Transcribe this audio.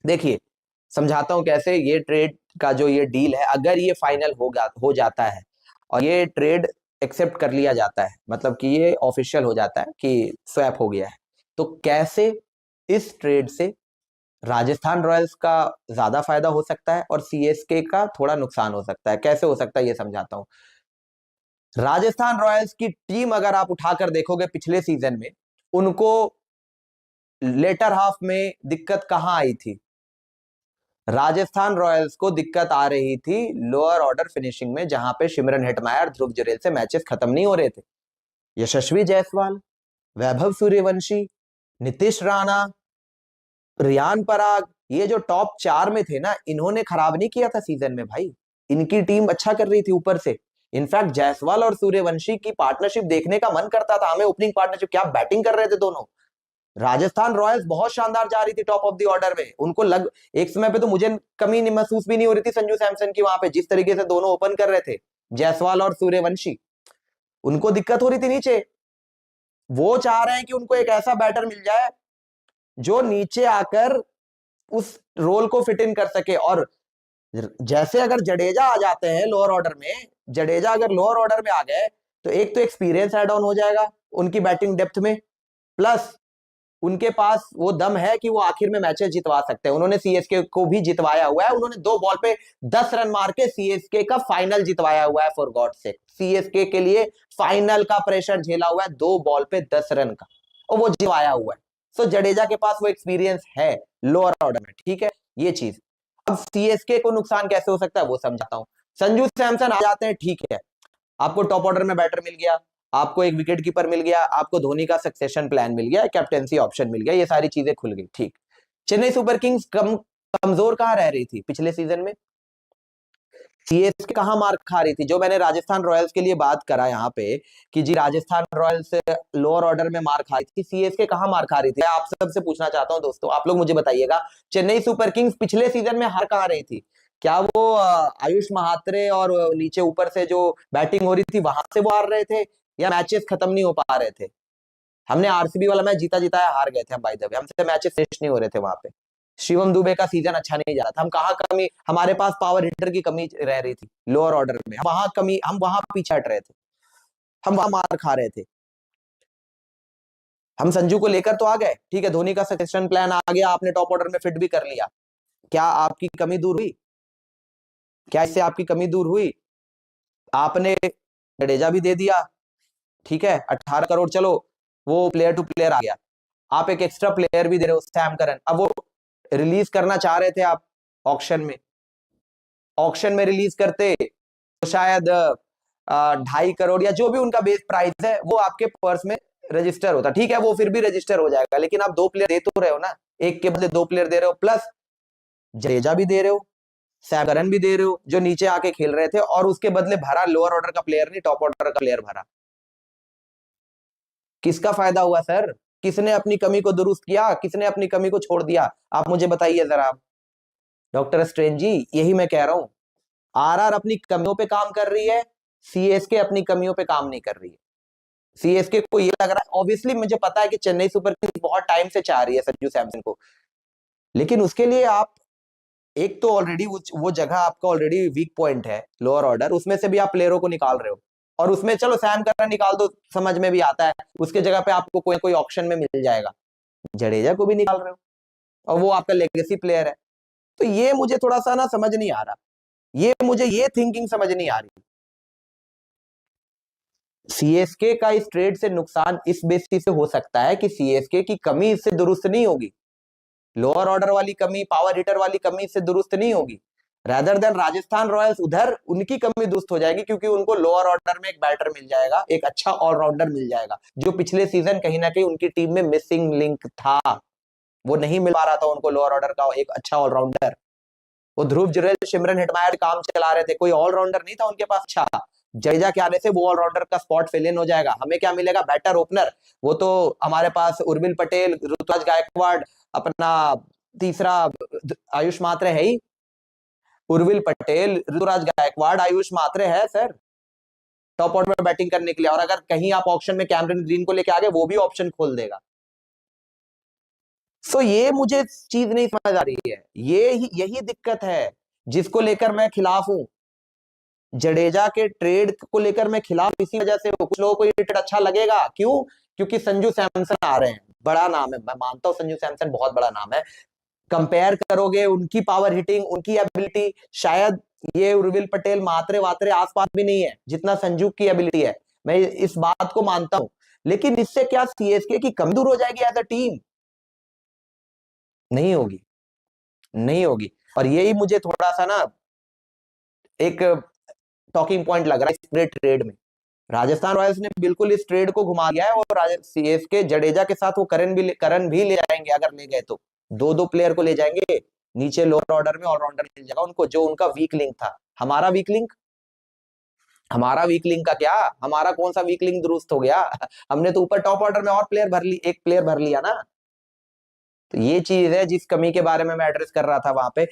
देखिए समझाता हूं कैसे ये ट्रेड का जो ये डील है, अगर ये फाइनल हो जाता है और ये ट्रेड एक्सेप्ट कर लिया जाता है, मतलब कि ये ऑफिशियल हो जाता है कि स्वैप हो गया है, तो कैसे इस ट्रेड से राजस्थान रॉयल्स का ज्यादा फायदा हो सकता है और सीएसके का थोड़ा नुकसान हो सकता है। कैसे हो सकता है ये समझाता हूं। राजस्थान रॉयल्स की टीम अगर आप उठाकर देखोगे पिछले सीजन में, उनको लेटर हाफ में दिक्कत कहां आई थी? राजस्थान रॉयल्स को दिक्कत आ रही थी लोअर ऑर्डर फिनिशिंग में, जहां पे सिमरन हेटमायर, ध्रुव जुरैल से मैचेस खत्म नहीं हो रहे थे। यशस्वी जायसवाल, वैभव सूर्यवंशी, नीतीश राणा, रियान पराग, ये जो टॉप 4 में थे ना, इन्होंने खराब नहीं किया था सीजन में भाई। इनकी टीम अच्छा कर रही थी ऊपर से। इनफैक्ट जायसवाल और सूर्यवंशी की पार्टनरशिप देखने का मन करता था हमें, ओपनिंग पार्टनरशिप, क्या बैटिंग कर रहे थे दोनों। राजस्थान रॉयल्स बहुत शानदार जा रही थी टॉप ऑफ द ऑर्डर में। उनको लग एक समय पे तो मुझे कमी नहीं महसूस भी नहीं हो रही थी संजू सैमसन की वहां पे, जिस तरीके से दोनों ओपन कर रहे थे जायसवाल और सूर्यवंशी। उनको दिक्कत हो रही थी नीचे, वो चाह रहे हैं कि उनको एक ऐसा बैटर मिल जाए जो नीचे आकर उस रोल को फिट इन कर सके। और जैसे अगर जडेजा आ जाते हैं लोअर ऑर्डर में, जडेजा अगर लोअर ऑर्डर में आ गए तो एक तो एक्सपीरियंस ऐड ऑन हो जाएगा उनकी बैटिंग डेप्थ में, प्लस उनके पास वो दम है कि वो आखिर में मैचेस जितवा सकते हैं। उन्होंने सीएसके को भी जितवाया हुआ है, उन्होंने 2 बॉल पे 10 रन मार के सीएसके का फाइनल जितवाया हुआ है। फॉर गॉड सेक, सीएसके के लिए फाइनल का प्रेशर झेला हुआ है 2 बॉल पे 10 रन का, और वो जितवाया हुआ है। सो जडेजा के पास वो एक्सपीरियंस है लोअर ऑर्डर में, ठीक है ये चीज। अब सीएसके को नुकसान कैसे हो सकता है वो समझाता हूं। संजू सैमसन आ जाते हैं, ठीक है, आपको टॉप ऑर्डर में बैटर मिल गया, आपको एक विकेट कीपर मिल गया, आपको धोनी का सक्सेशन प्लान मिल गया, कैप्टेंसी ऑप्शन मिल गया, ये सारी चीजें खुल गई, ठीक। चेन्नई सुपर किंग्स कमजोर कहां रह रही थी पिछले सीजन में? सीएसके कहां मार खा रही थी? जो मैंने राजस्थान रॉयल्स के लिए बात करा यहाँ पे कि जी राजस्थान रॉयल्स लोअर ऑर्डर में मार खा रही थी, सीएसके कहां मार खा रही थी? आप सबसे पूछना चाहता हूं दोस्तों, आप लोग मुझे बताइएगा, चेन्नई सुपर किंग्स पिछले सीजन में हार कहां रही थी? क्या वो आयुष महात्रे और नीचे ऊपर से जो बैटिंग हो रही थी वहां से वो हार रहे थे, या मैचेस खत्म नहीं हो पा रहे थे? हमने आरसीबी वाला मैच जीता जीताया हार गए थे हम, बाय द वे हमसे मैचेस फिनिश नहीं हो रहे थे वहां पे। शिवम दुबे का सीजन अच्छा नहीं जा रहा था, हम कहाँ कमी, हमारे पास पावर हिटर की कमी रह रही थी लोअर ऑर्डर में, वहां कमी, हम वहां पीछे हट रहे थे, हम वहां मार खा रहे थे। हम संजू को लेकर तो आ गए, ठीक है, धोनी का सक्सेशन प्लान आ गया, आपने टॉप ऑर्डर में फिट भी कर लिया, क्या आपकी कमी दूर हुई? क्या इससे आपकी कमी दूर हुई? आपने जडेजा भी दे दिया, ठीक है, 18 करोड़, चलो वो प्लेयर टू प्लेयर आ गया, आप एक एक्स्ट्रा प्लेयर भी दे रहे हो सैम करन, अब वो रिलीज करना चाह रहे थे आप ऑक्शन में, ऑक्शन में रिलीज करते तो शायद 2.5 करोड़ या जो भी उनका बेस प्राइस है वो आपके पर्स में रजिस्टर होता, ठीक है, वो फिर भी रजिस्टर हो जाएगा, लेकिन आप 2 प्लेयर दे तो रहे हो ना, एक के बदले 2 प्लेयर दे रहे हो, प्लस जडेजा भी दे रहे हो, सैम करन भी दे रहे हो जो नीचे आके खेल रहे थे, और उसके बदले भरा लोअर ऑर्डर का प्लेयर नहीं, टॉप ऑर्डर का प्लेयर भरा। किसका फायदा हुआ सर? किसने अपनी कमी को दुरुस्त किया, किसने अपनी कमी को छोड़ दिया? आप मुझे बताइए जरा। डॉक्टर स्ट्रेंज जी, यही मैं कह रहा हूं, आरआर अपनी कमियों पे काम कर रही है, सीएसके अपनी कमियों पे काम नहीं कर रही है। सीएसके को ये लग रहा है, ऑब्वियसली मुझे पता है कि चेन्नई सुपर किंग्स बहुत टाइम से चाह रही है संजू सैमसन को, लेकिन उसके लिए आप एक तो ऑलरेडी वो जगह आपका ऑलरेडी वीक पॉइंट है लोअर ऑर्डर, उसमें से भी आप प्लेयरों को निकाल रहे हो, और उसमें चलो सैम करन निकाल दो, समझ में भी आता है, उसके जगह पे आपको कोई कोई ऑप्शन में मिल जाएगा, जडेजा को भी निकाल रहे हो, और वो आपका लेगेसी प्लेयर है। तो ये मुझे थोड़ा सा ना समझ नहीं आ रहा, ये थिंकिंग समझ नहीं आ रही। सीएसके का इस ट्रेड से नुकसान इस बेसिस से हो सकता है कि सीएसके की कमी इससे दुरुस्त नहीं होगी, लोअर ऑर्डर वाली कमी, पावर हिटर वाली कमी इससे दुरुस्त नहीं होगी, रादर देन राजस्थान रॉयल्स उधर उनकी कमी दुरुस्त हो जाएगी, क्योंकि उनको लोअर ऑर्डर में एक बैटर मिल जाएगा, एक अच्छा ऑलराउंडर मिल जाएगा, जो पिछले सीजन कहीं ना कहीं उनकी टीम में मिसिंग लिंक था, वो नहीं मिल पा रहा था उनको लोअर ऑर्डर का एक अच्छा ऑलराउंडर। वो ध्रुव जुरैल, सिमरन हेटमायर काम चला रहे थे, कोई ऑलराउंडर नहीं था उनके पास अच्छा। जडेजा के आने से वो ऑलराउंडर का स्पॉट फिल इन हो जाएगा, हमें क्या मिलेगा? Better opener. वो तो हमारे पास उर्मिल पटेल, ऋतुराज गायकवाड़, अपना तीसरा आयुष मात्रे है ही, उर्विल पटेल, ऋतुराज गायकवाड़, आयुष मात्रे है सर टॉप ऑर्डर में बैटिंग करने के लिए, और अगर कहीं आप ऑप्शन में कैमरन ग्रीन को लेके आ गए, वो भी ऑप्शन खोल देगा। सो ये मुझे चीज नहीं समझ आ रही है, यही दिक्कत है जिसको लेकर मैं खिलाफ हूं। जडेजा के ट्रेड को लेकर मैं खिलाफ इसी वजह से हूं। कुछ लोगों को ये ट्रेड अच्छा लगेगा, क्यों? क्योंकि संजू सैमसन आ रहे हैं, बड़ा नाम है, मैं मानता हूं संजू सैमसन बहुत बड़ा नाम है। कंपेयर करोगे उनकी पावर हिटिंग, उनकी एबिलिटी, शायद ये उर्विल पटेल, मात्रे वात्रे आसपास भी नहीं है जितना संजू की एबिलिटी है, मैं इस बात को मानता हूं। लेकिन इससे क्या सीएसके की कमी दूर हो जाएगी एज अ टीम? नहीं होगी, नहीं होगी। और यही मुझे थोड़ा सा ना एक टॉकिंग पॉइंट लग रहा है इस पूरे ट्रेड में। राजस्थान रॉयल्स ने बिल्कुल इस ट्रेड को घुमा दिया है, और सीएसके जडेजा के साथ वो करण भी ले जाएंगे, अगर ले गए तो दो दो प्लेयर को ले जाएंगे नीचे लोअर ऑर्डर में, ऑलराउंडर मिल जाएगा उनको, जो उनका वीक लिंक था। हमारा वीक लिंक का क्या, हमारा कौन सा वीक लिंक दुरुस्त हो गया? हमने तो ऊपर टॉप ऑर्डर में और प्लेयर भर ली, एक प्लेयर भर लिया ना। तो ये चीज है जिस कमी के बारे में मैं एड्रेस कर रहा था वहां पे।